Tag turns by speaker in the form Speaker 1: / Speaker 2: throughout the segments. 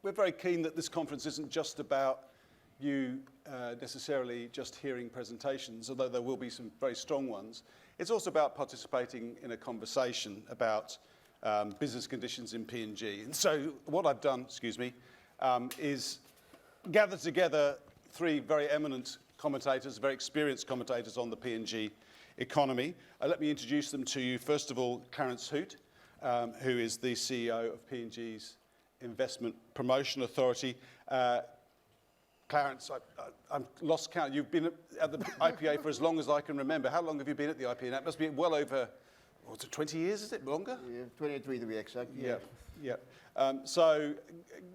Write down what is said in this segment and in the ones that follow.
Speaker 1: we're very keen that this conference isn't just about you necessarily just hearing presentations, although there will be some very strong ones. It's also about participating in a conversation about business conditions in PNG. And so what I've done, is gather together three very eminent commentators, very experienced commentators on the PNG economy. Let me introduce them to you. First of all, Clarence Hoot, who is the CEO of PNG's Investment Promotion Authority. Clarence, I've lost count. You've been at the IPA for as long as I can remember. How long have you been at the IPA? That must be well over, what's it, 20 years, is it? Longer?
Speaker 2: Yeah, 23 to be exact.
Speaker 1: Yeah. So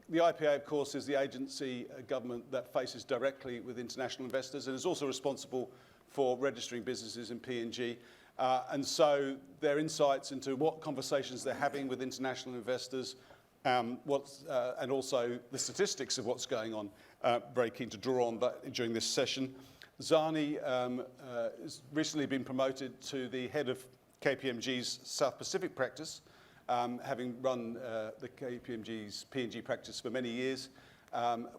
Speaker 1: the IPA, of course, is the agency government that faces directly with international investors and is also responsible for registering businesses in PNG. And so their insights into what conversations they're having with international investors, and also the statistics of what's going on. Very keen to draw on that during this session. Zanie has recently been promoted to the head of KPMG's South Pacific practice, having run the KPMG's PNG practice for many years.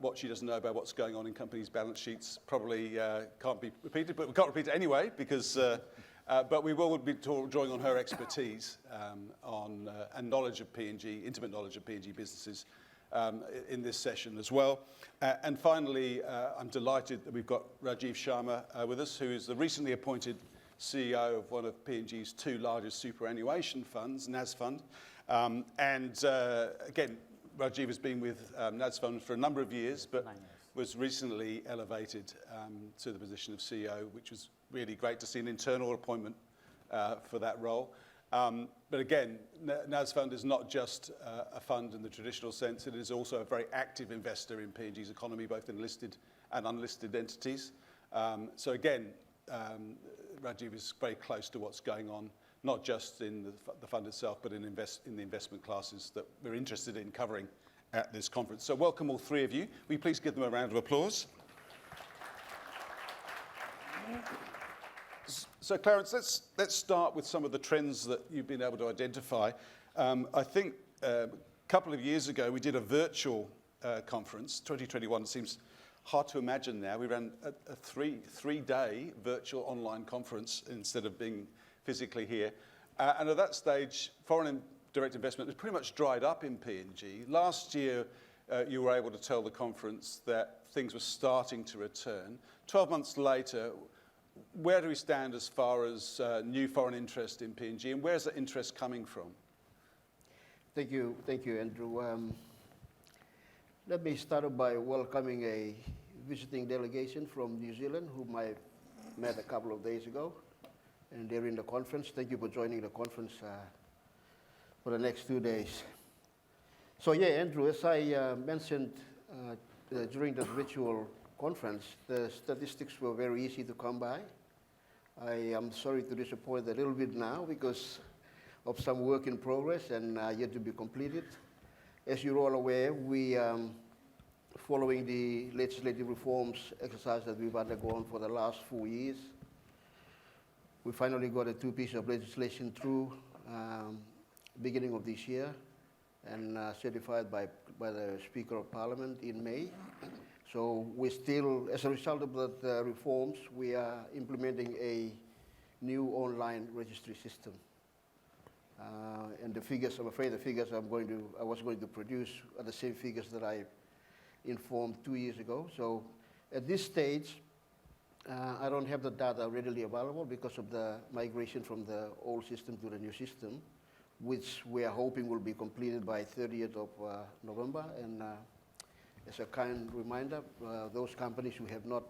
Speaker 1: What she doesn't know about what's going on in companies' balance sheets probably can't be repeated, but we can't repeat it anyway because. But we will be drawing on her expertise and knowledge of PNG, intimate knowledge of PNG businesses in this session as well. And finally, I'm delighted that we've got Rajeev Sharma with us, who is the recently appointed CEO of one of PNG's two largest superannuation funds, Nasfund. Again, Rajeev has been with Nasfund for a number of years, but was recently elevated to the position of CEO, which was really great to see an internal appointment for that role. But again, Nasfund is not just a fund in the traditional sense, it is also a very active investor in PNG's economy, both in listed and unlisted entities. So again, Rajeev is very close to what's going on, not just in the fund itself, but in the investment classes that we're interested in covering at this conference. So welcome all three of you. Will you please give them a round of applause? So Clarence, let's start with some of the trends that you've been able to identify. I think a couple of years ago we did a virtual conference. 2021 seems hard to imagine now. We ran a three-day virtual online conference instead of being physically here. And at that stage, foreign direct investment has pretty much dried up in PNG. Last year, you were able to tell the conference that things were starting to return. 12 months later, where do we stand as far as new foreign interest in PNG, and where's that interest coming from?
Speaker 2: Thank you, Andrew. Let me start by welcoming a visiting delegation from New Zealand, whom I met a couple of days ago, and they're in the conference. Thank you for joining the conference for the next 2 days. So yeah, Andrew, as I mentioned during the virtual conference, the statistics were very easy to come by. I am sorry to disappoint a little bit now because of some work in progress and yet to be completed. As you're all aware, we, following the legislative reforms exercise that we've undergone for the last 4 years, we finally got a 2 pieces of legislation through beginning of this year and certified by the Speaker of Parliament in May. So we're still, as a result of the reforms, we are implementing a new online registry system. And the figures, I'm afraid the figures I was going to produce are the same figures that I informed 2 years ago. So at this stage, I don't have the data readily available because of the migration from the old system to the new system, which we are hoping will be completed by 30th of November. And as a kind reminder, those companies who have not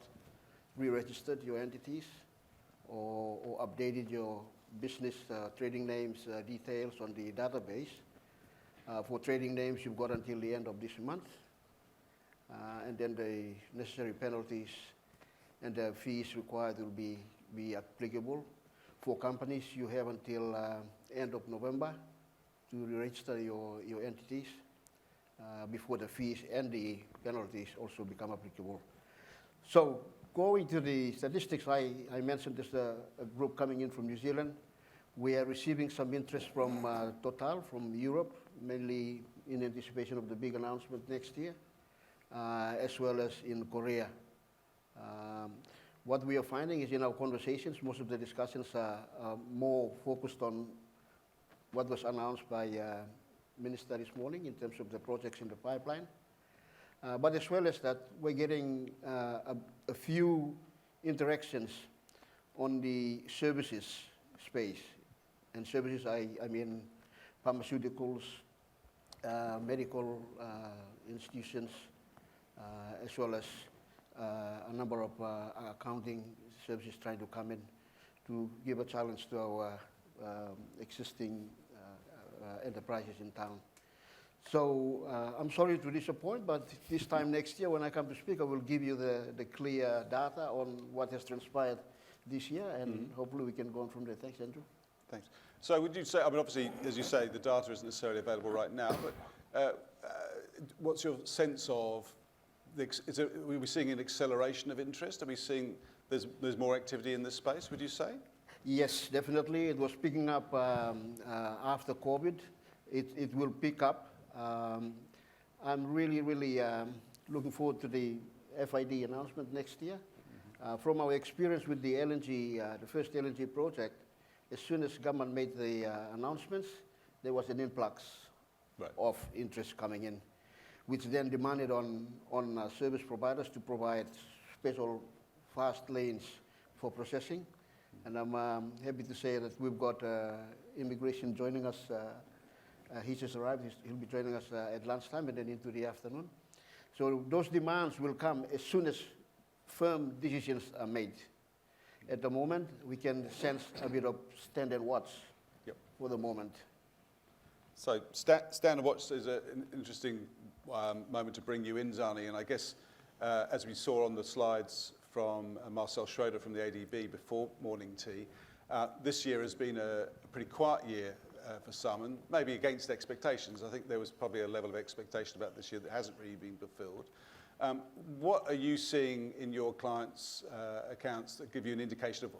Speaker 2: re-registered your entities or updated your business trading names details on the database, for trading names you've got until the end of this month, and then the necessary penalties and the fees required will be applicable. For companies, you have until end of November to re-register your entities before the fees and the penalties also become applicable. So going to the statistics, I mentioned there's a group coming in from New Zealand. We are receiving some interest from Total, from Europe, mainly in anticipation of the big announcement next year, as well as in Korea. What we are finding is in our conversations, most of the discussions are more focused on what was announced by Minister this morning in terms of the projects in the pipeline. But as well as that, we're getting a few interactions on the services space. And services, I mean pharmaceuticals, medical institutions, as well as a number of accounting services trying to come in to give a challenge to our existing enterprises in town. So I'm sorry to disappoint, but this time next year when I come to speak, I will give you the clear data on what has transpired this year, and hopefully we can go on from there. Thanks, Andrew.
Speaker 1: Thanks. So would you say, I mean, obviously, as you say, the data isn't necessarily available right now, but what's your sense of, are we seeing an acceleration of interest? Are we seeing there's more activity in this space, would you say?
Speaker 2: Yes, definitely. It was picking up after COVID. It will pick up. I'm really looking forward to the FID announcement next year. From our experience with the LNG, the first LNG project, as soon as government made the announcements, there was an influx of interest coming in, which then demanded on service providers to provide special fast lanes for processing. And I'm happy to say that we've got immigration joining us. He just arrived. He'll be joining us at lunchtime and then into the afternoon. So those demands will come as soon as firm decisions are made. At the moment, we can sense a bit of stand and watch for the moment.
Speaker 1: So stand and watch is an interesting moment to bring you in, Zanie, and I guess as we saw on the slides from Marcel Schroeder from the ADB before morning tea, this year has been a pretty quiet year for some, and maybe against expectations. I think there was probably a level of expectation about this year that hasn't really been fulfilled. What are you seeing in your clients' accounts that give you an indication of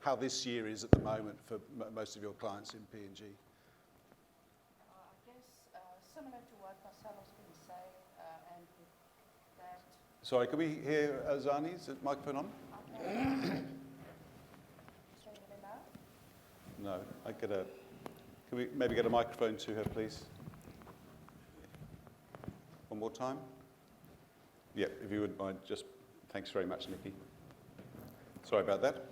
Speaker 1: how this year is at the moment for most of your clients in PNG?
Speaker 3: I guess similar to what Marcel was going to say, and that...
Speaker 1: Sorry, can we hear Zanie? Is the microphone on?
Speaker 3: Okay.
Speaker 1: No, can we maybe get a microphone to her, please? One more time? Yeah, if you wouldn't mind, just thanks very much, Nikki. Sorry about that.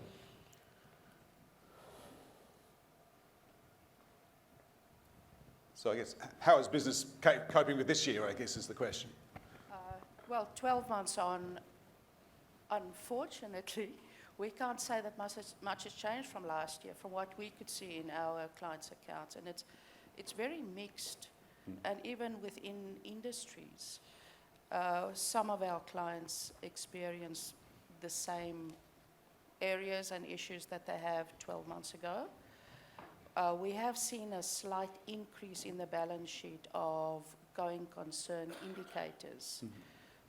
Speaker 1: So I guess, how is business coping with this year, I guess, is the question.
Speaker 3: Well, 12 months on, unfortunately, we can't say that much has changed from last year, from what we could see in our clients' accounts. And it's very mixed. And even within industries, some of our clients experience the same areas and issues that they have 12 months ago. We have seen a slight increase in the balance sheet of going concern indicators.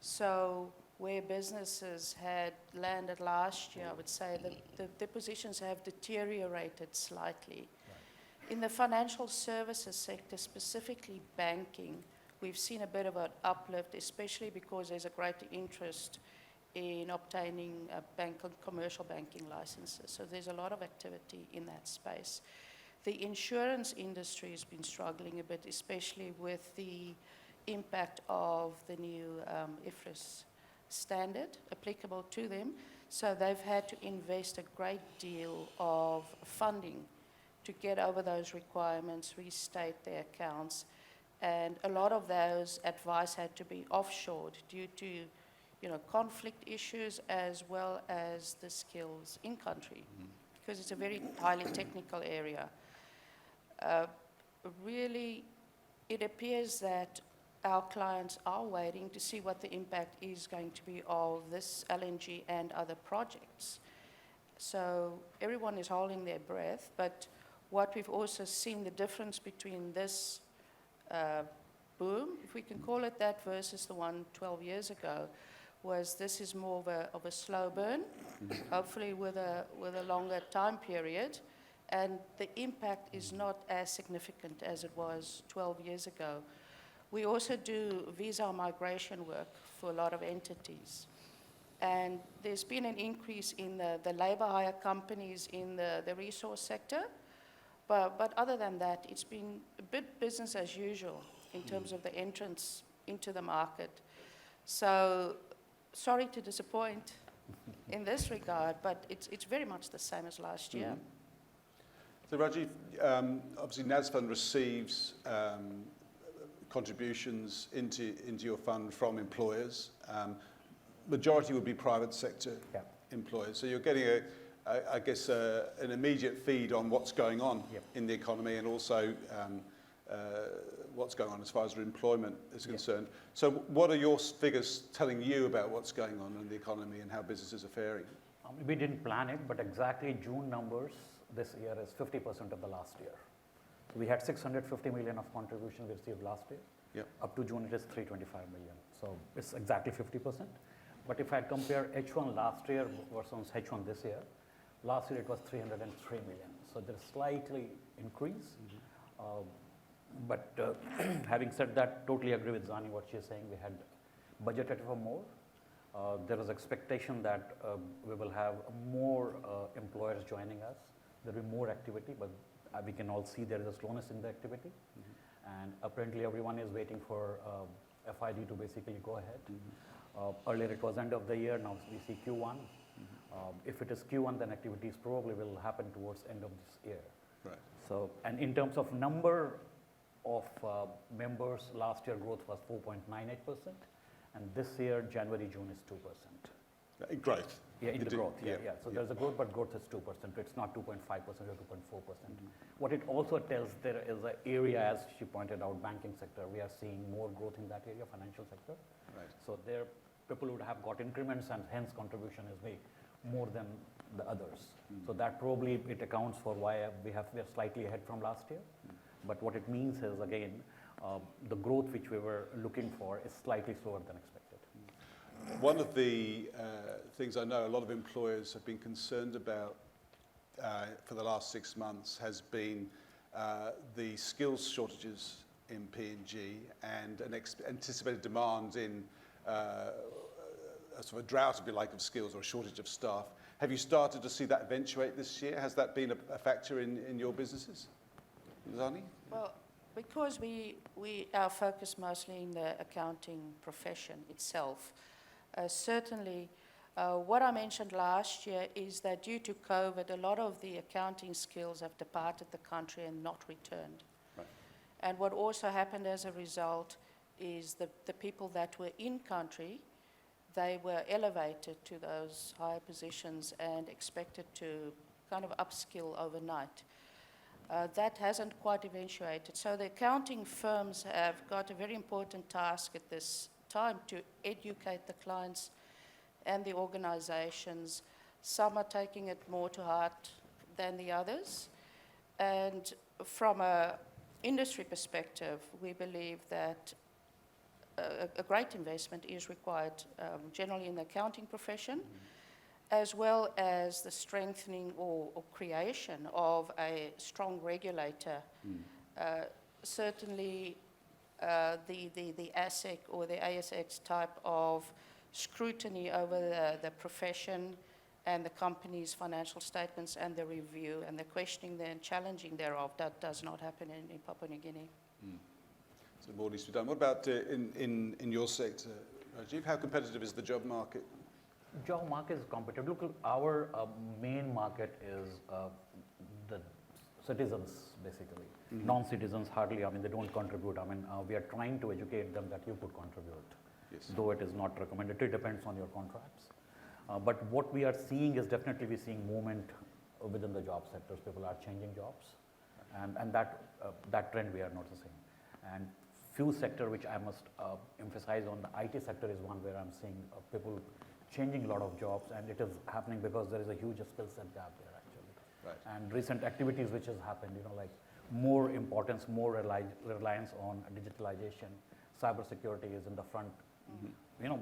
Speaker 3: So where businesses had landed last year, I would say that the positions have deteriorated slightly. Right. In the financial services sector, specifically banking, we've seen a bit of an uplift, especially because there's a greater interest in obtaining commercial banking licenses. So there's a lot of activity in that space. The insurance industry has been struggling a bit, especially with the impact of the new IFRS standard applicable to them. So they've had to invest a great deal of funding to get over those requirements, restate their accounts. And a lot of those advice had to be offshored due to conflict issues as well as the skills in country, because it's a very highly technical area. Really, it appears that our clients are waiting to see what the impact is going to be of this LNG and other projects. So everyone is holding their breath, but what we've also seen, the difference between this boom, if we can call it that, versus the one 12 years ago, was this is more of a slow burn, hopefully with a longer time period, and the impact is not as significant as it was 12 years ago. We also do visa migration work for a lot of entities. And there's been an increase in the labor hire companies in the resource sector. But other than that, it's been a bit business as usual in terms of the entrance into the market. So sorry to disappoint in this regard, but it's very much the same as last year.
Speaker 1: So Rajeev, obviously Nasfund receives contributions into your fund from employers. Majority would be private sector employers. So you're getting I guess an immediate feed on what's going on in the economy and also what's going on as far as employment is concerned. So what are your figures telling you about what's going on in the economy and how businesses are faring?
Speaker 4: We didn't plan it, but exactly June numbers this year is 50% of the last year. So we had 650 million of contribution we received last year.
Speaker 1: Yep.
Speaker 4: Up to June it is 325 million. So it's exactly 50%. But if I compare H1 last year versus H1 this year, last year it was 303 million. So there's slightly increase. But having said that, totally agree with Zanie what she's saying. We had budgeted for more. There was expectation that we will have more employers joining us. There will be more activity, but we can all see there is a slowness in the activity. And apparently everyone is waiting for FID to basically go ahead. Earlier it was end of the year, now we see Q1. If it is Q1, then activities probably will happen towards end of this year.
Speaker 1: Right.
Speaker 4: So, and in terms of number of members, last year growth was 4.98%, and this year January, June is 2%.
Speaker 1: In growth.
Speaker 4: Yeah, in the growth. Yeah. So
Speaker 1: Yeah.
Speaker 4: there's a growth, but growth is 2%. It's not 2.5% or 2.4%. What it also tells, there is an area, as she pointed out, banking sector. We are seeing more growth in that area, financial sector.
Speaker 1: Right.
Speaker 4: So there, people would have got increments, and hence contribution is way more than the others. So that probably it accounts for why we are slightly ahead from last year. But what it means is, again, the growth which we were looking for is slightly slower than expected.
Speaker 1: One of the things I know a lot of employers have been concerned about for the last 6 months has been the skills shortages in PNG and an anticipated demand in a sort of a drought, if you like, of skills or a shortage of staff. Have you started to see that eventuate this year? Has that been a factor in your businesses? Zanie?
Speaker 3: Well, because we are focused mostly in the accounting profession itself, certainly what I mentioned last year is that due to COVID, a lot of the accounting skills have departed the country and not returned.
Speaker 1: Right.
Speaker 3: And what also happened as a result is the people that were in country, they were elevated to those higher positions and expected to kind of upskill overnight. That hasn't quite eventuated. So the accounting firms have got a very important task at this time to educate the clients and the organizations. Some are taking it more to heart than the others. And from an industry perspective, we believe that a great investment is required generally in the accounting profession, as well as the strengthening or creation of a strong regulator. Certainly the ASIC or the ASX type of scrutiny over the profession and the company's financial statements and the review and the questioning and challenging thereof, that does not happen in Papua New Guinea.
Speaker 1: So more needs to be done. What about in your sector, Rajeev? How competitive is the job market?
Speaker 4: Job market is competitive. Look, our main market is the citizens, basically. Non-citizens hardly, I mean, they don't contribute. I mean, we are trying to educate them that you could contribute, though it is not recommended. It depends on your contracts. But what we are seeing is definitely we're seeing movement within the job sectors. People are changing jobs, and that trend we are noticing. And few sector which I must emphasize on, the IT sector is one where I'm seeing people changing a lot of jobs, and it is happening because there is a huge skill set gap there actually.
Speaker 1: Right.
Speaker 4: And recent activities which has happened, like more importance, more reliance on digitalization, cybersecurity is in the front.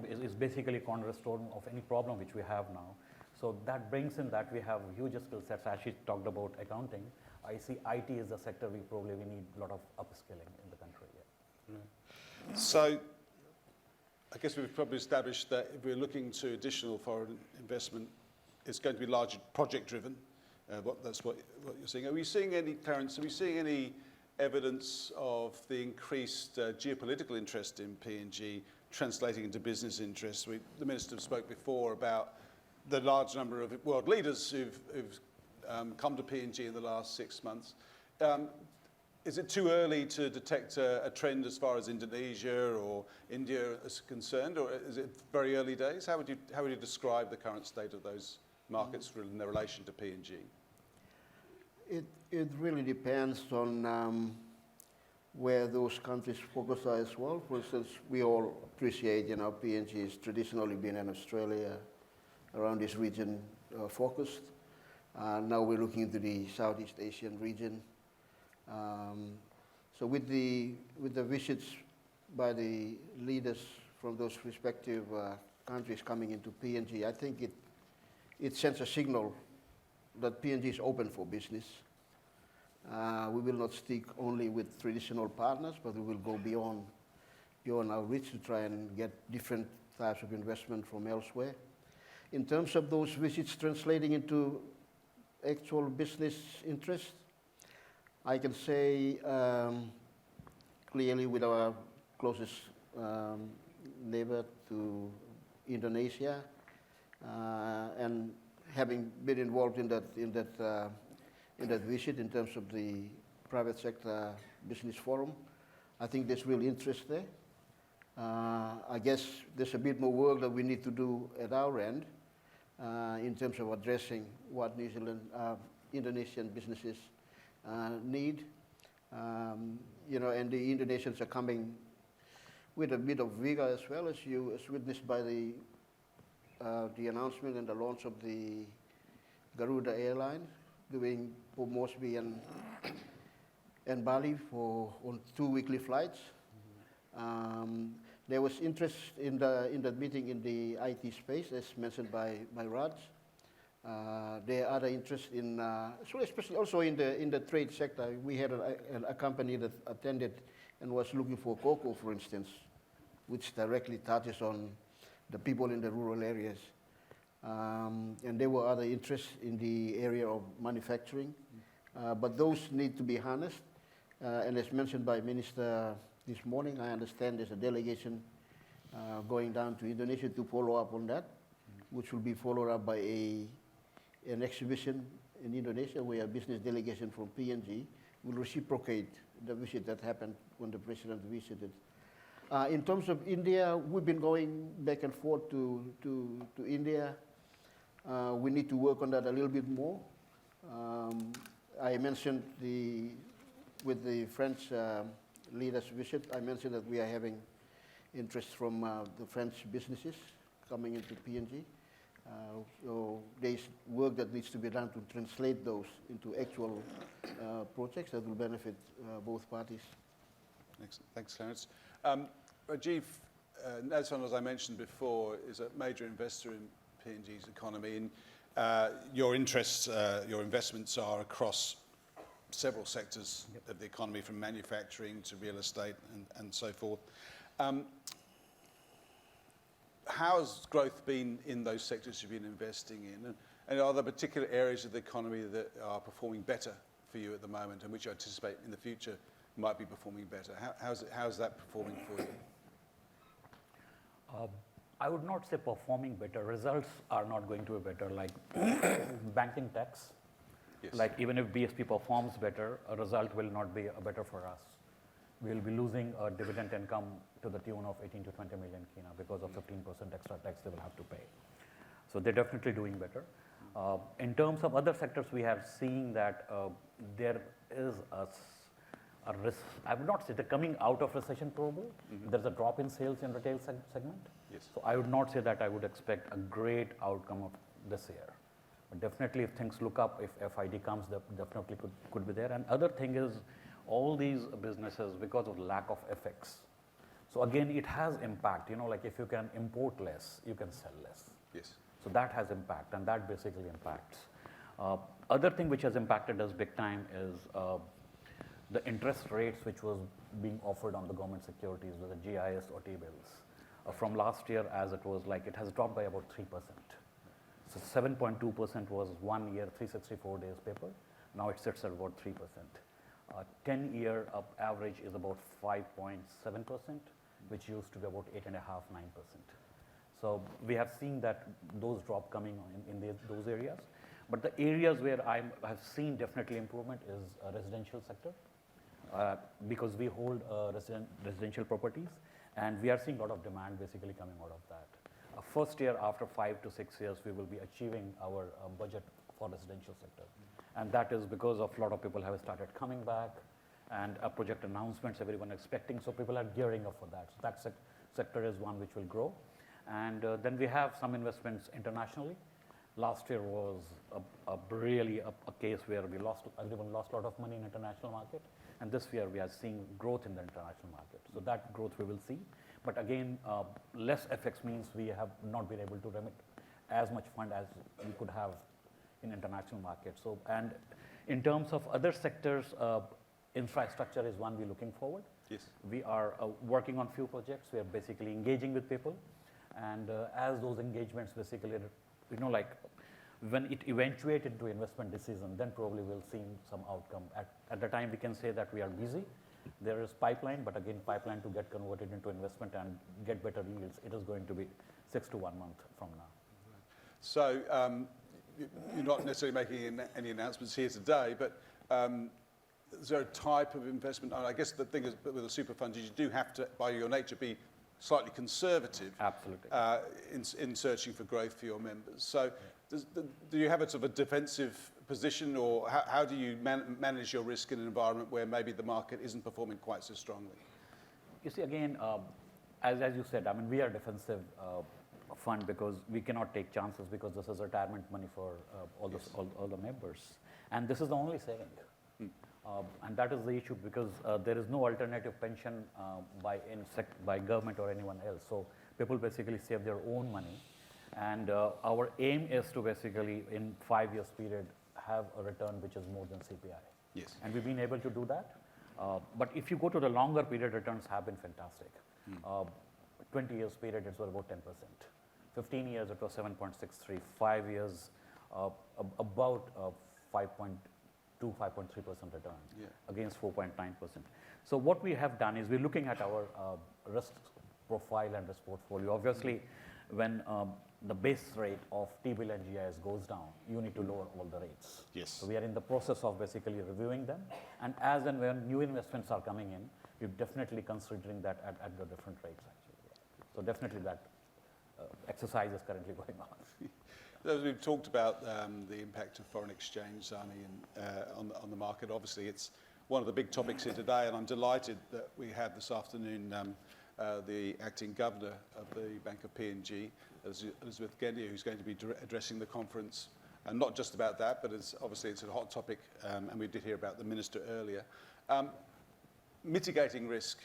Speaker 4: Is basically cornerstone of any problem which we have now. So that brings in that we have huge skill sets. As she talked about accounting, I see IT is the sector we need a lot of upskilling in the country. Yeah.
Speaker 1: Right. So I guess we've probably established that if we're looking to additional foreign investment, it's going to be largely project-driven. That's what you're seeing. Are we seeing any, Clarence, are we seeing any evidence of the increased geopolitical interest in PNG translating into business interests? The Minister spoke before about the large number of world leaders who've come to PNG in the last 6 months. Is it too early to detect a trend as far as Indonesia or India is concerned, or is it very early days? How would you describe the current state of those markets in their relation to PNG?
Speaker 2: It really depends on where those countries focus are as well. For instance, we all appreciate, PNG has traditionally been in Australia, around this region focused. Now we're looking into the Southeast Asian region. So with the visits by the leaders from those respective countries coming into PNG, I think it sends a signal that PNG is open for business. We will not stick only with traditional partners, but we will go beyond our reach to try and get different types of investment from elsewhere. In terms of those visits translating into actual business interest, I can say clearly with our closest neighbor to Indonesia, and having been involved in that visit in terms of the private sector business forum, I think there's real interest there. I guess there's a bit more work that we need to do at our end in terms of addressing what New Zealand, Indonesian businesses need. And the Indonesians are coming with a bit of vigor as well, as witnessed by the announcement and the launch of the Garuda airline, doing Port Moresby and Bali on 2 weekly flights. There was interest in that meeting in the IT space, as mentioned by Raj. There are other interests in, especially also in the trade sector. We had a company that attended and was looking for cocoa, for instance, which directly touches on the people in the rural areas. And there were other interests in the area of manufacturing, but those need to be harnessed. And as mentioned by Minister this morning, I understand there's a delegation going down to Indonesia to follow up on that, which will be followed up by an exhibition in Indonesia where a business delegation from PNG will reciprocate the visit that happened when the president visited. In terms of India, we've been going back and forth to India. We need to work on that a little bit more. I mentioned with the French leaders visit, I mentioned that we are having interest from the French businesses coming into PNG. So there's work that needs to be done to translate those into actual projects that will benefit both parties.
Speaker 1: Excellent. Thanks, Clarence. Rajeev, Nasfund, as I mentioned before, is a major investor in PNG's economy, and your interests, your investments are across several sectors of the economy, from manufacturing to real estate and so forth. How has growth been in those sectors you've been investing in? And are there particular areas of the economy that are performing better for you at the moment and which you anticipate in the future might be performing better? How's that performing for you?
Speaker 4: I would not say performing better. Results are not going to be better, like banking tax.
Speaker 1: Yes.
Speaker 4: Like even if BSP performs better, a result will not be better for us. We will be losing a dividend income to the tune of 18 to 20 million kina because of 15% extra tax they will have to pay. So they're definitely doing better. In terms of other sectors, we have seen that there is a risk. I would not say they're coming out of recession probably. There's a drop in sales in retail segment.
Speaker 1: Yes.
Speaker 4: So I would not say that I would expect a great outcome of this year. But definitely if things look up, if FID comes, definitely could be there. And other thing is all these businesses, because of lack of FX. So again, it has impact, like if you can import less, you can sell less.
Speaker 1: Yes.
Speaker 4: So that has impact, and that basically impacts. Other thing which has impacted us big time is the interest rates which was being offered on the government securities with the GIS or T-bills. From last year, as it was like, it has dropped by about 3%. So 7.2% was 1 year, 364 days paper. Now it sits at about 3%. 10-year average is about 5.7%, which used to be about 8.5%, 9%. So we have seen that those drop coming in those areas. But the areas where I have seen definitely improvement is residential sector, because we hold residential properties, and we are seeing a lot of demand basically coming out of that. First year after 5 to 6 years, we will be achieving our budget for residential sector. And that is because of a lot of people have started coming back, and project announcements everyone expecting, so people are gearing up for that. So that sector is one which will grow. And then we have some investments internationally. Last year was really a case where everyone lost a lot of money in international market. And this year we are seeing growth in the international market. So that growth we will see. But again, less FX means we have not been able to remit as much fund as we could have in international markets. So, and in terms of other sectors, infrastructure is one we're looking forward.
Speaker 1: Yes.
Speaker 4: We are working on few projects. We are basically engaging with people. And as those engagements basically, like when it eventuates into investment decision, then probably we'll see some outcome. At the time, we can say that we are busy. There is pipeline, but again, pipeline to get converted into investment and get better yields, it is going to be 6 to 1 month from now.
Speaker 1: So you're not necessarily making any announcements here today, but is there a type of investment? I guess the thing is with a super fund is you do have to, by your nature, be slightly conservative.
Speaker 4: Absolutely.
Speaker 1: In searching for growth for your members. So do you have a sort of a defensive position, or how do you manage your risk in an environment where maybe the market isn't performing quite so strongly?
Speaker 4: You see, again, as you said, I mean, we are defensive fund because we cannot take chances, because this is retirement money for all the members. And this is the only saving. And that is the issue, because there is no alternative pension by government or anyone else. So people basically save their own money. And our aim is to basically, in 5 years period, have a return which is more than CPI.
Speaker 1: Yes.
Speaker 4: And we've been able to do that. But if you go to the longer period, returns have been fantastic. 20 years period, it was about 10%. 15 years, it was 7.63. 5 years, about 5.2, 5.3% return against 4.9%. So what we have done is we're looking at our risk profile and risk portfolio. Obviously, when the base rate of T-bill and GIS goes down, you need to lower all the rates.
Speaker 1: Yes.
Speaker 4: So we are in the process of basically reviewing them. And as and when new investments are coming in, we're definitely considering that at the different rates, actually. So definitely that exercise is currently going on.
Speaker 1: As we've talked about the impact of foreign exchange, Zanie, on the market. Obviously, it's one of the big topics here today, and I'm delighted that we had this afternoon the acting governor of the Bank of PNG, Elizabeth Genia, who's going to be addressing the conference, and not just about that, but obviously it's a hot topic, and we did hear about the minister earlier. Mitigating risk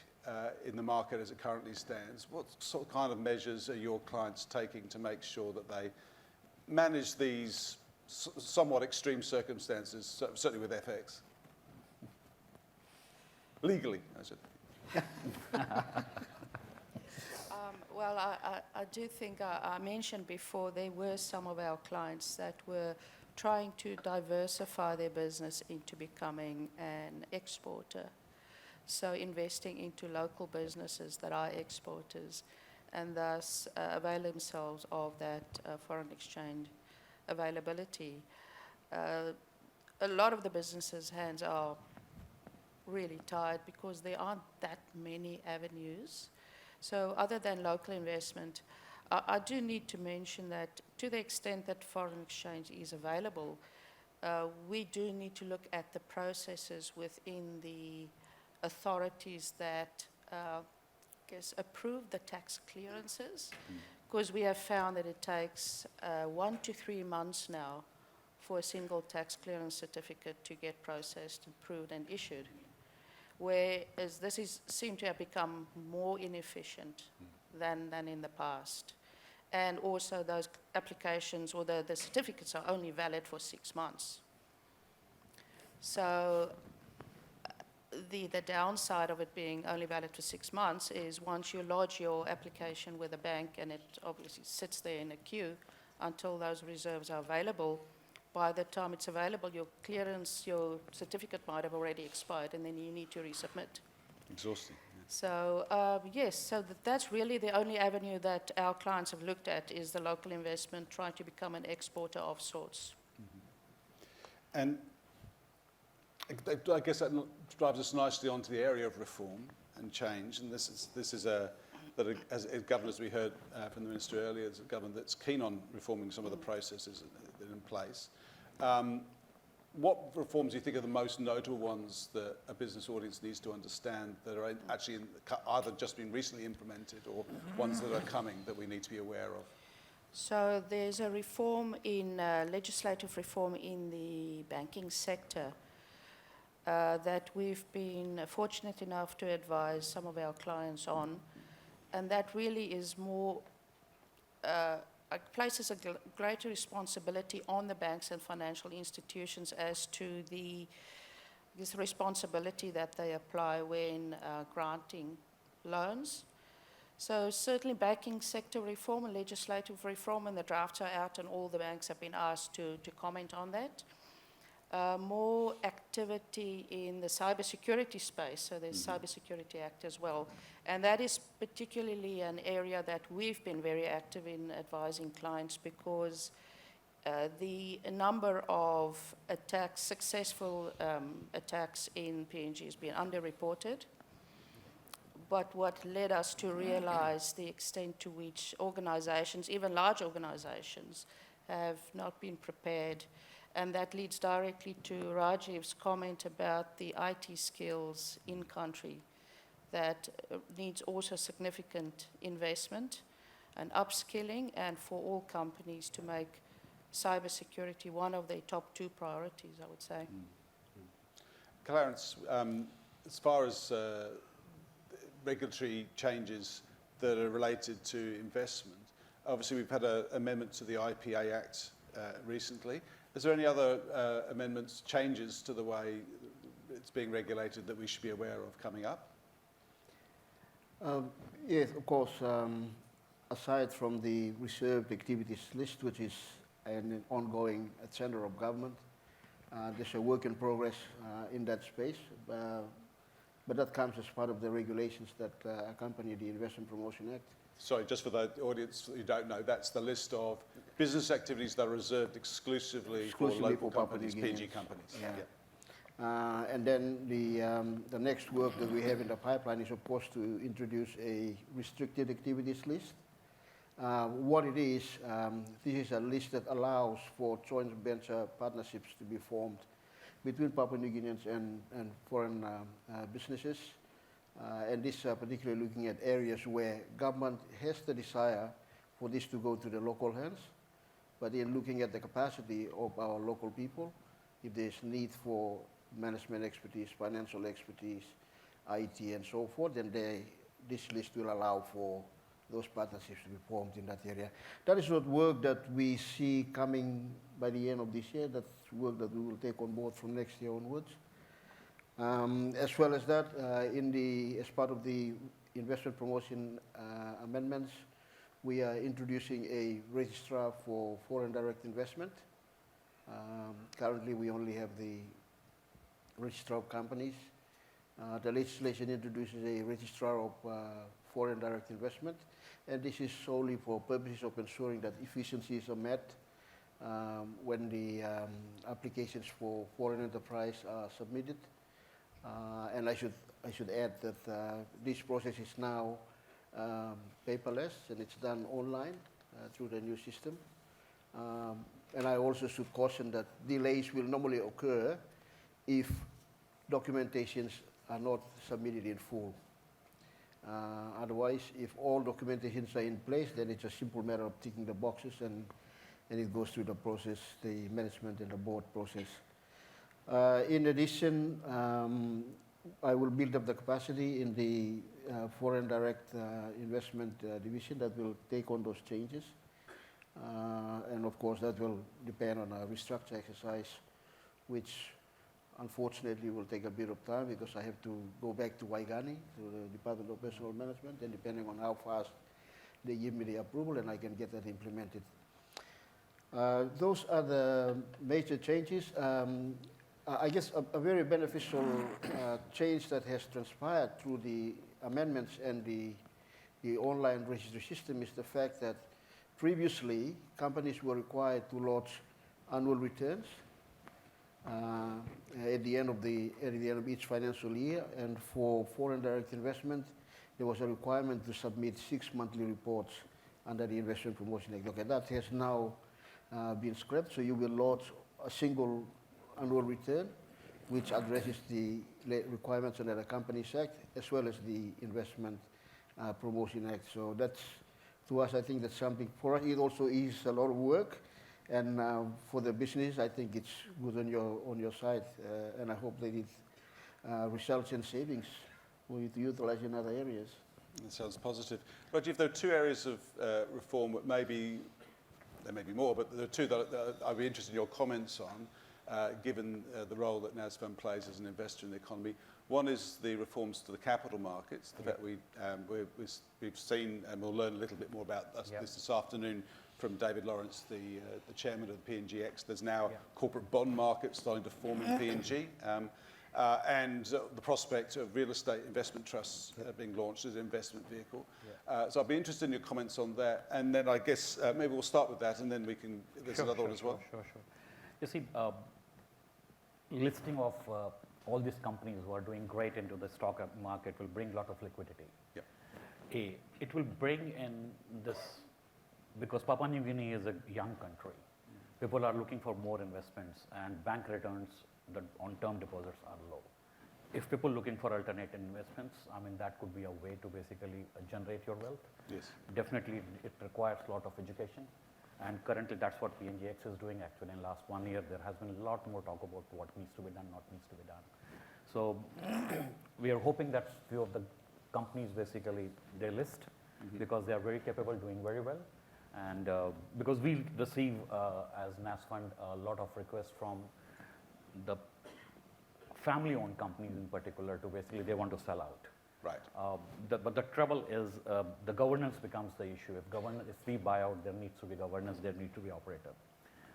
Speaker 1: in the market as it currently stands, what sort of kind of measures are your clients taking to make sure that they manage these somewhat extreme circumstances, certainly with FX? Legally, I said.
Speaker 3: Well, I do think I mentioned before there were some of our clients that were trying to diversify their business into becoming an exporter. So investing into local businesses that are exporters, and thus avail themselves of that foreign exchange availability. A lot of the businesses' hands are really tied because there aren't that many avenues. So other than local investment, I do need to mention that to the extent that foreign exchange is available, we do need to look at the processes within the authorities that approve the tax clearances, because we have found that it takes 1 to 3 months now for a single tax clearance certificate to get processed, approved, and issued. Whereas this seemed to have become more inefficient than in the past. And also those applications or the certificates are only valid for 6 months. So the downside of it being only valid for 6 months is once you lodge your application with a bank and it obviously sits there in a queue until those reserves are available, by the time it's available, your clearance, your certificate might have already expired, and then you need to resubmit.
Speaker 1: Exhausting.
Speaker 3: So yes, so that's really the only avenue that our clients have looked at is the local investment, trying to become an exporter of sorts.
Speaker 1: And I guess that drives us nicely onto the area of reform and change. And this is as a government, as we heard from the Minister earlier, is a government that's keen on reforming some of the processes that are in place. What reforms do you think are the most notable ones that a business audience needs to understand that are actually either just been recently implemented or ones that are coming that we need to be aware of?
Speaker 3: So there's a reform in legislative reform in the banking sector that we've been fortunate enough to advise some of our clients on, and that really is more places a greater responsibility on the banks and financial institutions as to this responsibility that they apply when granting loans. So certainly banking sector reform and legislative reform, and the drafts are out and all the banks have been asked to comment on that. More activity in the cybersecurity space, so there's Cybersecurity Act as well. And that is particularly an area that we've been very active in advising clients because the number of attacks, successful attacks in PNG has been underreported. But what led us to realize the extent to which organizations, even large organizations, have not been prepared. And that leads directly to Rajeev's comment about the IT skills in country that needs also significant investment and upskilling, and for all companies to make cybersecurity one of their top 2 priorities, I would say.
Speaker 1: Clarence, as far as regulatory changes that are related to investment, obviously we've had an amendment to the IPA Act recently. Is there any other amendments, changes to the way it's being regulated that we should be aware of coming up?
Speaker 2: Yes, of course. Aside from the reserved activities list, which is an ongoing center of government, there's a work in progress in that space. But that comes as part of the regulations that accompany the Investment Promotion Act.
Speaker 1: Sorry, just for the audience who don't know, that's the list of business activities that are reserved exclusively for local companies, PNG companies.
Speaker 2: Yeah. And then the next work that we have in the pipeline is, of course, to introduce a restricted activities list. What it is, this is a list that allows for joint venture partnerships to be formed between Papua New Guineans and foreign businesses. And this particularly looking at areas where government has the desire for this to go to the local hands, but in looking at the capacity of our local people, if there's need for management expertise, financial expertise, IT and so forth, then this list will allow for those partnerships to be formed in that area. That is not work that we see coming by the end of this year. That's work that we will take on board from next year onwards. As well as that, as part of the investment promotion amendments, we are introducing a registrar for foreign direct investment. Currently, we only have the registrar of companies. The legislation introduces a registrar of foreign direct investment, and this is solely for purposes of ensuring that efficiencies are met when the applications for foreign enterprise are submitted. And I should add that this process is now paperless, and it's done online through the new system. And I also should caution that delays will normally occur if documentations are not submitted in full. Otherwise, if all documentations are in place, then it's a simple matter of ticking the boxes, and it goes through the process, the management and the board process. In addition, I will build up the capacity in the foreign direct investment division that will take on those changes. And of course, that will depend on a restructure exercise, which unfortunately will take a bit of time because I have to go back to Waigani, to the Department of Personnel Management, and depending on how fast they give me the approval, and I can get that implemented. Those are the major changes. I guess a very beneficial change that has transpired through the amendments and the online registry system is the fact that previously companies were required to lodge annual returns at the end of each financial year, and for foreign direct investment, there was a requirement to submit 6 monthly reports under the Investment Promotion Act. Okay, that has now been scrapped, so you will lodge a single annual return, which addresses the requirements under the Companies Act as well as the Investment Promotion Act. So that's, to us, I think that's something. For us, it also is a lot of work, and for the business, I think it's good on your side, and I hope that it results in savings for you to utilize in other areas.
Speaker 1: That sounds positive. Rajeev, there are two areas of reform that maybe, there may be more, but there are two that I'd be interested in your comments on, given the role that Nasfund plays as an investor in the economy. One is the reforms to the capital markets, the fact we've seen, and we'll learn a little bit more about this afternoon from David Lawrence, the chairman of the PNGX. There's now corporate bond markets starting to form in PNG. And the prospect of real estate investment trusts being launched as an investment vehicle. So I'd be interested in your comments on that. And then I guess maybe we'll start with that, and then we can, there's another one as well.
Speaker 4: Sure. You see, listing of all these companies who are doing great into the stock market will bring a lot of liquidity. It will bring in this, because Papua New Guinea is a young country. People are looking for more investments, and bank returns on term deposits are low. If people looking for alternate investments, I mean, that could be a way to basically generate your wealth.
Speaker 1: Yes.
Speaker 4: Definitely, it requires a lot of education. And currently, that's what PNGX is doing. Actually, in the last 1 year, there has been a lot more talk about what needs to be done, not needs to be done. So we are hoping that few of the companies basically they list because they are very capable, doing very well. And because we receive as Nasfund a lot of requests from the family-owned companies in particular to basically they want to sell out.
Speaker 1: Right.
Speaker 4: But the trouble is the governance becomes the issue. If we buy out, there needs to be governance, there needs to be operator.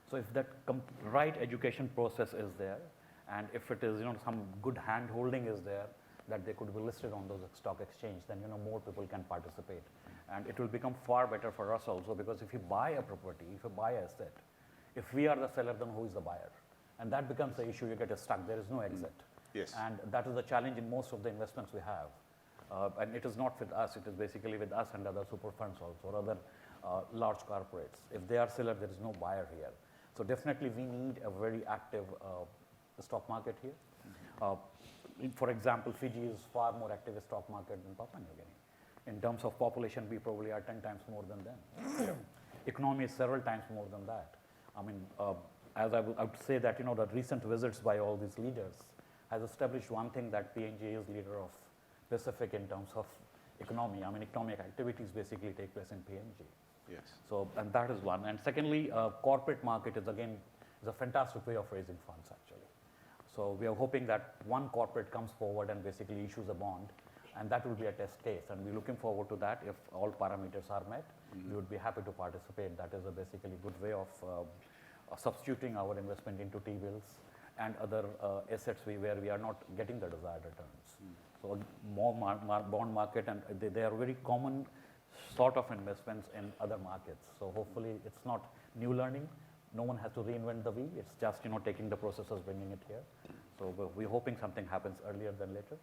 Speaker 4: So if that right education process is there, and if it is some good hand holding is there, that they could be listed on those stock exchange, then more people can participate. And it will become far better for us also, because if you buy a property, if you buy an asset, if we are the seller, then who is the buyer? And that becomes the issue. You get stuck. There is no exit.
Speaker 1: Yes.
Speaker 4: And that is the challenge in most of the investments we have. And it is not with us. It is basically with us and other super funds also, or other large corporates. If they are seller, there is no buyer here. So definitely we need a very active stock market here. For example, Fiji is far more active stock market than Papua New Guinea. In terms of population, we probably are 10 times more than them. Economy is several times more than that. I mean, as I would say that, the recent visits by all these leaders has established one thing, that PNG is leader of Pacific in terms of economy. I mean, economic activities basically take place in PNG.
Speaker 1: Yes.
Speaker 4: So, and that is one. And secondly, corporate market is again a fantastic way of raising funds actually. So we are hoping that one corporate comes forward and basically issues a bond, and that will be a test case. And we're looking forward to that. If all parameters are met, we would be happy to participate. That is a basically good way of substituting our investment into T-bills and other assets where we are not getting the desired returns. So more bond market, and they are very common sort of investments in other markets. So hopefully it's not new learning. No one has to reinvent the wheel. It's just taking the processes, bringing it here. So we're hoping something happens earlier than later.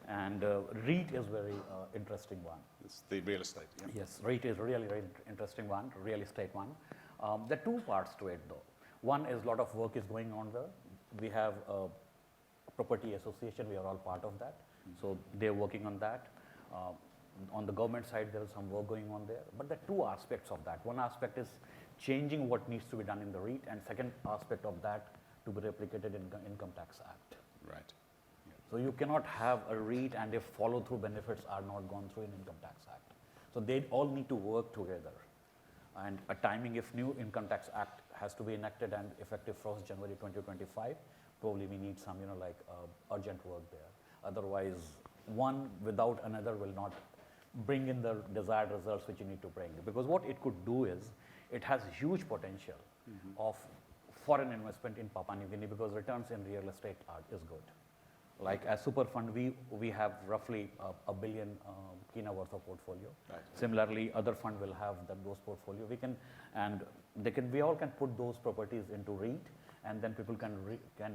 Speaker 4: And REIT is very interesting one.
Speaker 1: It's the real estate. Yeah.
Speaker 4: Yes, REIT is really very interesting one, real estate one. There are two parts to it though. One is a lot of work is going on there. We have a property association. We are all part of that. So they're working on that. On the government side, there is some work going on there. But there are two aspects of that. One aspect is changing what needs to be done in the REIT, and second aspect of that to be replicated in Income Tax Act.
Speaker 1: Right.
Speaker 4: So you cannot have a REIT and if follow-through benefits are not gone through in Income Tax Act. So they all need to work together. And a timing, if new Income Tax Act has to be enacted and effective 1st January 2025, probably we need some, urgent work there. Otherwise, one without another will not bring in the desired results which you need to bring. Because what it could do is, it has huge potential of foreign investment in Papua New Guinea because returns in real estate is good. Like as super fund, we have roughly a billion kina worth of portfolio.
Speaker 1: Right.
Speaker 4: Similarly, other fund will have those portfolio. We all can put those properties into REIT, and then people can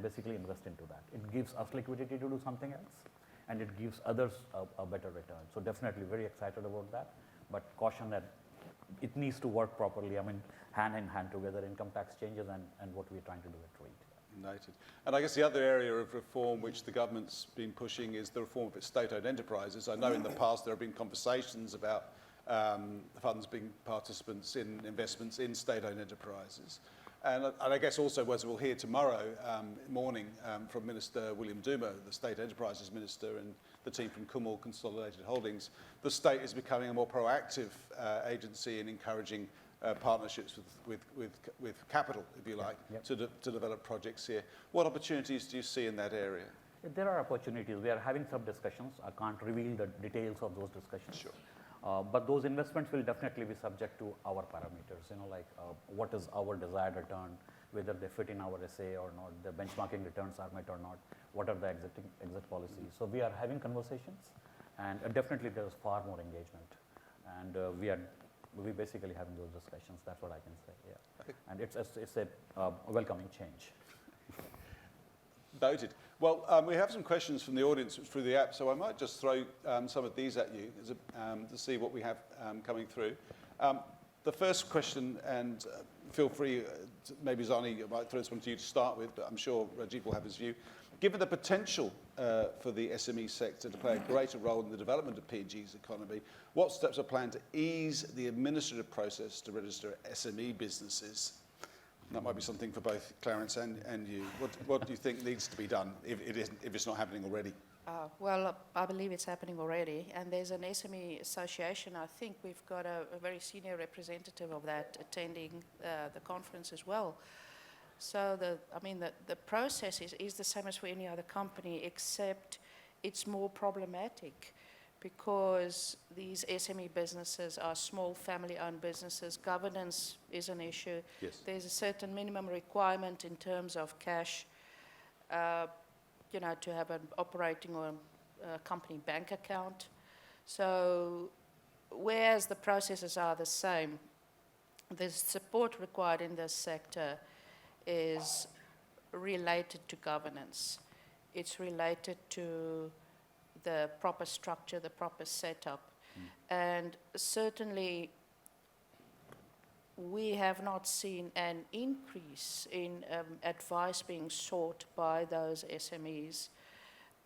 Speaker 4: basically invest into that. It gives us liquidity to do something else, and it gives others a better return. So definitely very excited about that, but caution that it needs to work properly. I mean, hand in hand together, income tax changes and what we're trying to do at REIT.
Speaker 1: Noted. And I guess the other area of reform which the government's been pushing is the reform of its state-owned enterprises. I know in the past there have been conversations about funds being participants in investments in state-owned enterprises. And I guess also, as we'll hear tomorrow morning from Minister William Duma, the State Enterprises Minister, and the team from Kumul Consolidated Holdings, the state is becoming a more proactive agency in encouraging partnerships with capital, if you like,
Speaker 4: Yep.
Speaker 1: to develop projects here. What opportunities do you see in that area?
Speaker 4: There are opportunities. We are having some discussions. I can't reveal the details of those discussions.
Speaker 1: Sure.
Speaker 4: But those investments will definitely be subject to our parameters, what is our desired return, whether they fit in our SA or not, the benchmarking returns are met or not, what are the exit policies. So we are having conversations, and definitely there is far more engagement. And we basically having those discussions. That's what I can say, yeah.
Speaker 1: Okay.
Speaker 4: And it's a welcoming change.
Speaker 1: Noted. Well, we have some questions from the audience through the app, so I might just throw some of these at you to see what we have coming through. The first question, and feel free, maybe Zanie, I might throw this one to you to start with, but I'm sure Rajeev will have his view. Given the potential for the SME sector to play a greater role in the development of PNG's economy, what steps are planned to ease the administrative process to register SME businesses? That might be something for both Clarence and you. What do you think needs to be done if it's not happening already?
Speaker 3: Well, I believe it's happening already, and there's an SME association. I think we've got a very senior representative of that attending the conference as well. So the process is the same as for any other company, except it's more problematic because these SME businesses are small family-owned businesses. Governance is an issue.
Speaker 1: Yes.
Speaker 3: There's a certain minimum requirement in terms of cash, to have an operating or a company bank account. So whereas the processes are the same, the support required in this sector is related to governance. It's related to the proper structure, the proper setup. And certainly we have not seen an increase in advice being sought by those SMEs.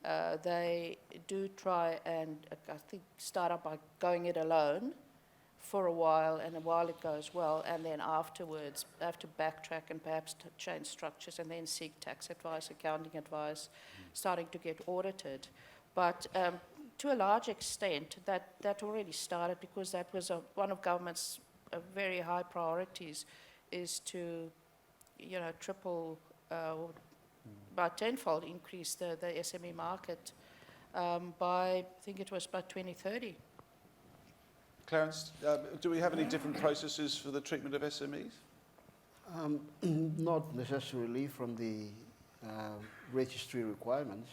Speaker 3: They do try and, I think, start up by going it alone for a while, and a while it goes well, and then afterwards have to backtrack and perhaps change structures and then seek tax advice, accounting advice, starting to get audited. But to a large extent, that already started because that was one of government's very high priorities, is to, triple by tenfold increase the SME market by, I think it was by 2030.
Speaker 1: Clarence, do we have any different processes for the treatment of SMEs?
Speaker 2: Not necessarily from the registry requirements.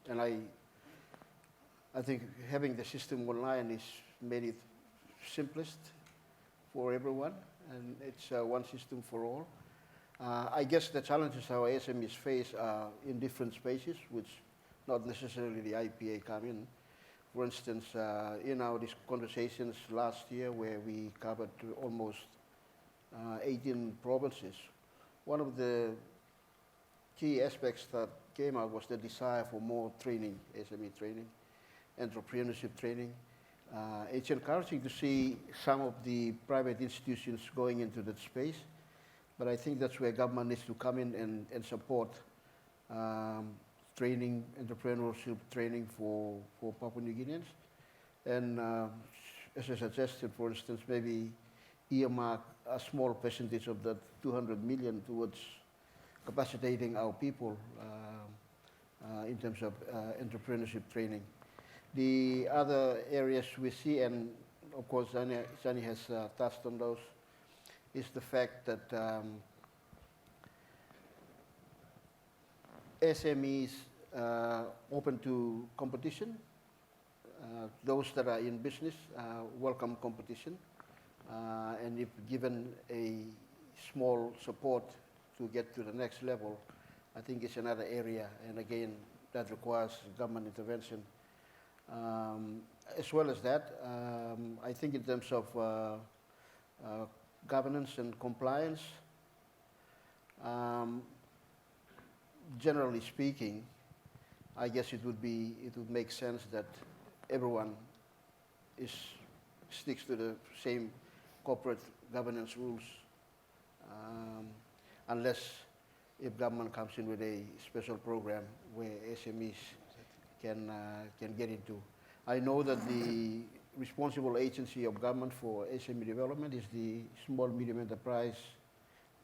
Speaker 2: And I think having the system online is made it simplest for everyone, and it's one system for all. I guess the challenges our SMEs face are in different spaces, which not necessarily the IPA come in. For instance, in our conversations last year where we covered almost 18 provinces, one of the key aspects that came out was the desire for more training, SME training, entrepreneurship training. It's encouraging to see some of the private institutions going into that space, but I think that's where government needs to come in and support training, entrepreneurship training for Papua New Guineans. And as I suggested, for instance, maybe earmark a small percentage of that 200 million towards capacitating our people in terms of entrepreneurship training. The other areas we see, and of course Zanie has touched on those, is the fact that SMEs open to competition. Those that are in business welcome competition, and if given a small support to get to the next level, I think it's another area, and again, that requires government intervention. As well as that, I think in terms of governance and compliance, generally speaking, I guess it would make sense that everyone sticks to the same corporate governance rules, unless if government comes in with a special program where SMEs can get into. I know that the responsible agency of government for SME development is the Small Medium Enterprise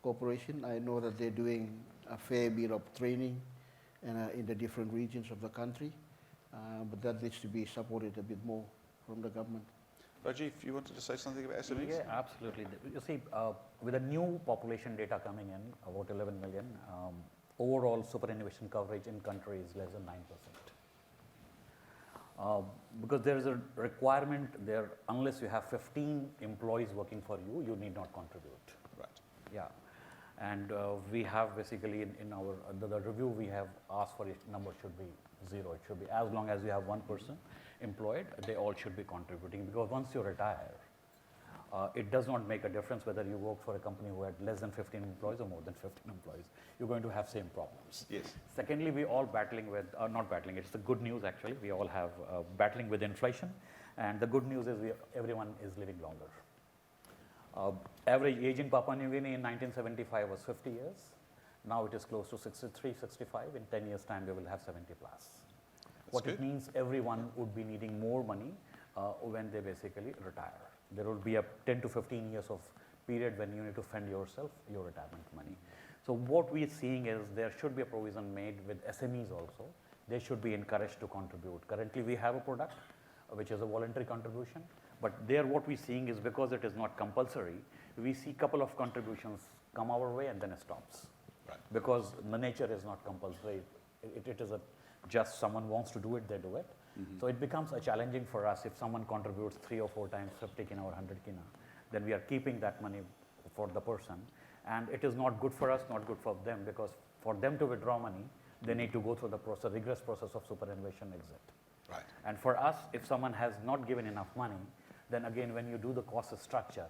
Speaker 2: Corporation. I know that they're doing a fair bit of training in the different regions of the country, but that needs to be supported a bit more from the government.
Speaker 1: Rajeev, you wanted to say something about SMEs?
Speaker 4: Yeah, absolutely. You see, with the new population data coming in, about 11 million, overall superannuation coverage in country is less than 9%. Because there is a requirement there, unless you have 15 employees working for you, you need not contribute.
Speaker 1: Right.
Speaker 4: Yeah. And we have basically in our the review, we have asked for it, number should be 0. It should be as long as you have one person employed, they all should be contributing, because once you retire, it does not make a difference whether you work for a company who had less than 15 employees or more than 15 employees. You're going to have same problems.
Speaker 1: Yes.
Speaker 4: Secondly, we all battling with, not battling, it's the good news actually, we all have battling with inflation, and the good news is everyone is living longer. Average age in Papua New Guinea in 1975 was 50 years. Now it is close to 63, 65. In 10 years time, we will have 70 plus. What it means, everyone would be needing more money when they basically retire. There will be a 10 to 15 years of period when you need to fund yourself, your retirement money. So what we are seeing is there should be a provision made with SMEs also. They should be encouraged to contribute. Currently, we have a product which is a voluntary contribution, but there what we're seeing is because it is not compulsory, we see couple of contributions come our way and then it stops.
Speaker 1: Right.
Speaker 4: Because the nature is not compulsory. It is just someone wants to do it, they do it. Mm-hmm. So it becomes a challenging for us if someone contributes 3 or 4 times 50 kina or 100 kina, then we are keeping that money for the person. And it is not good for us, not good for them, because for them to withdraw money, they need to go through the process, rigorous process of superannuation exit.
Speaker 1: Right.
Speaker 4: And for us, if someone has not given enough money, then again, when you do the cost structure,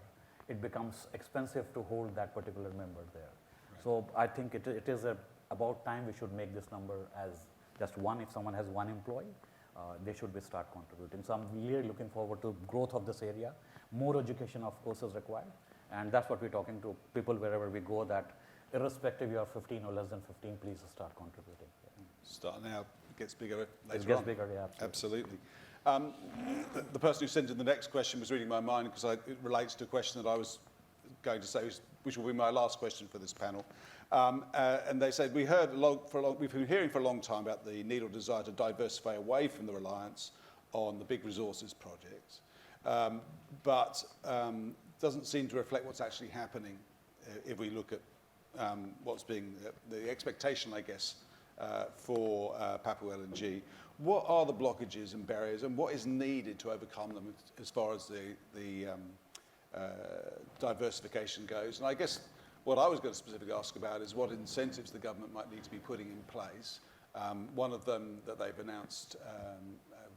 Speaker 4: it becomes expensive to hold that particular member there. Right. So I think it is about time we should make this number as just one. If someone has one employee, they should start contributing. So I'm really looking forward to growth of this area. More education, of course, is required. And that's what we're talking to people wherever we go, that irrespective you are 15 or less than 15, please start contributing. Yeah.
Speaker 1: Start now, it gets bigger later on.
Speaker 4: It gets bigger, yeah,
Speaker 1: absolutely. The person who sent in the next question was reading my mind, because it relates to a question that I was going to say, which will be my last question for this panel. And they said, we've been hearing for a long time about the need or desire to diversify away from the reliance on the big resources projects, but doesn't seem to reflect what's actually happening if we look at what's being the expectation, I guess, for Papua LNG. What are the blockages and barriers, and what is needed to overcome them as far as the diversification goes? And I guess what I was going to specifically ask about is what incentives the government might need to be putting in place. One of them that they've announced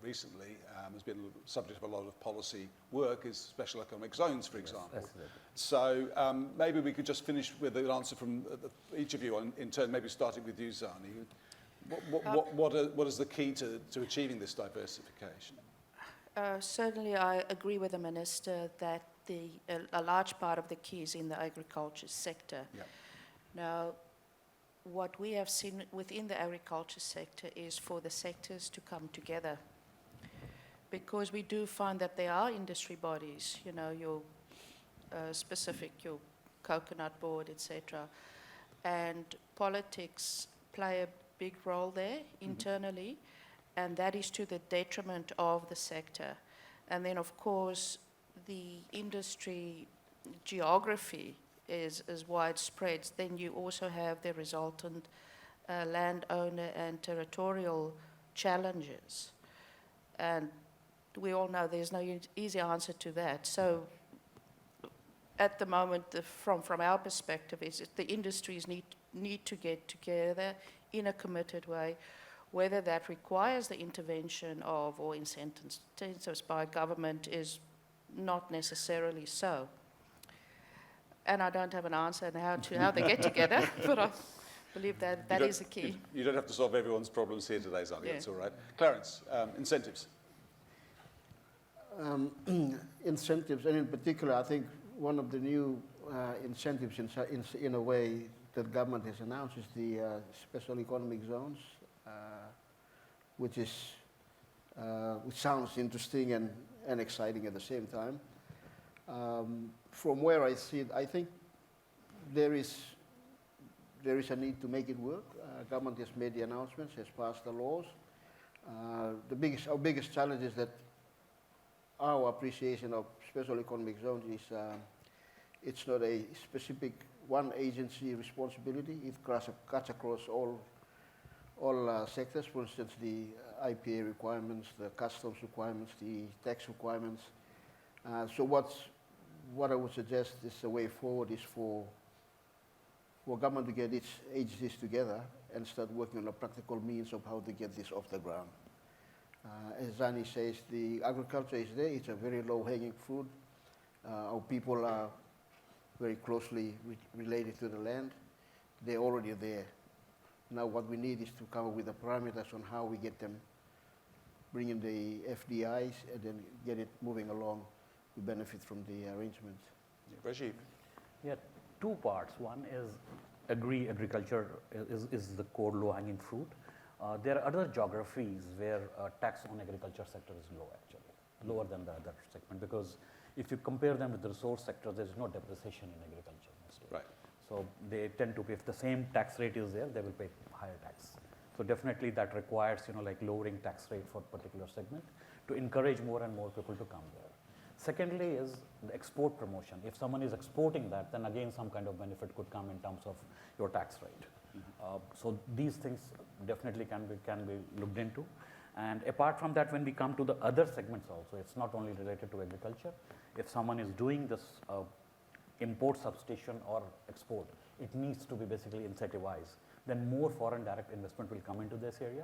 Speaker 1: recently has been the subject of a lot of policy work is special economic zones, for example.
Speaker 4: Yes,
Speaker 1: so maybe we could just finish with an answer from each of you in turn, maybe starting with you, Zanie. What is the key to achieving this diversification?
Speaker 3: Certainly, I agree with the Minister that a large part of the key is in the agriculture sector.
Speaker 1: Yep.
Speaker 3: Now, what we have seen within the agriculture sector is for the sectors to come together, because we do find that there are industry bodies, you know, your specific, your coconut board, etc., and politics play a big role there internally, and that is to the detriment of the sector. And then, of course, the industry geography is widespread. Then you also have the resultant landowner and territorial challenges. And we all know there's no easy answer to that. So at the moment, from our perspective, is that the industries need to get together in a committed way, whether that requires the intervention of or incentives by government is not necessarily so. And I don't have an answer on how they get together, but I believe that is the key.
Speaker 1: You don't have to solve everyone's problems here today, Zanie.
Speaker 3: Yeah.
Speaker 1: That's all right. Clarence, incentives.
Speaker 2: Incentives, and in particular, I think one of the new incentives in a way that government has announced is the special economic zones, which sounds interesting and exciting at the same time. From where I see it, I think there is a need to make it work. Government has made the announcements, has passed the laws. Our biggest challenge is that our appreciation of special economic zones is it's not a specific one agency responsibility. It cuts across all sectors. For instance, the IPA requirements, the customs requirements, the tax requirements. So what I would suggest is the way forward is for government to get its agencies together and start working on the practical means of how to get this off the ground. As Zanie says, the agriculture is there. It's a very low-hanging fruit. Our people are very closely related to the land. They're already there. Now what we need is to come up with the parameters on how we get them, bring in the FDIs, and then get it moving along to benefit from the arrangements.
Speaker 1: Yeah, Rajeev.
Speaker 4: Yeah, two parts. One is agriculture is the core low-hanging fruit. There are other geographies where tax on agriculture sector is low, actually, lower than the other segment, because if you compare them with the resource sector, there is no depreciation in agriculture mostly.
Speaker 1: Right.
Speaker 4: So they tend to pay, if the same tax rate is there, they will pay higher tax. So definitely that requires, like lowering tax rate for particular segment to encourage more and more people to come there. Secondly is the export promotion. If someone is exporting that, then again some kind of benefit could come in terms of your tax rate. So these things definitely can be looked into. And apart from that, when we come to the other segments also, it's not only related to agriculture. If someone is doing this import substitution or export, it needs to be basically incentivized. Then more foreign direct investment will come into this area,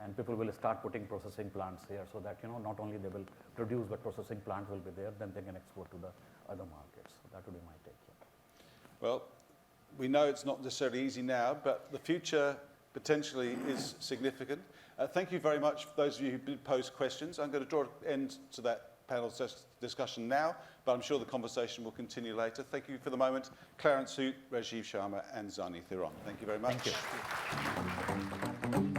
Speaker 4: and people will start putting processing plants here, so that not only they will produce, but processing plant will be there, then they can export to the other markets. So that would be my take.
Speaker 1: Well, we know it's not necessarily easy now, but the future potentially is significant. Thank you very much for those of you who did pose questions. I'm going to draw an end to that panel discussion now, but I'm sure the conversation will continue later. Thank you for the moment. Clarence, Hoot, Rajeev Sharma and Zanie Theron. Thank you very much.
Speaker 4: Thank you.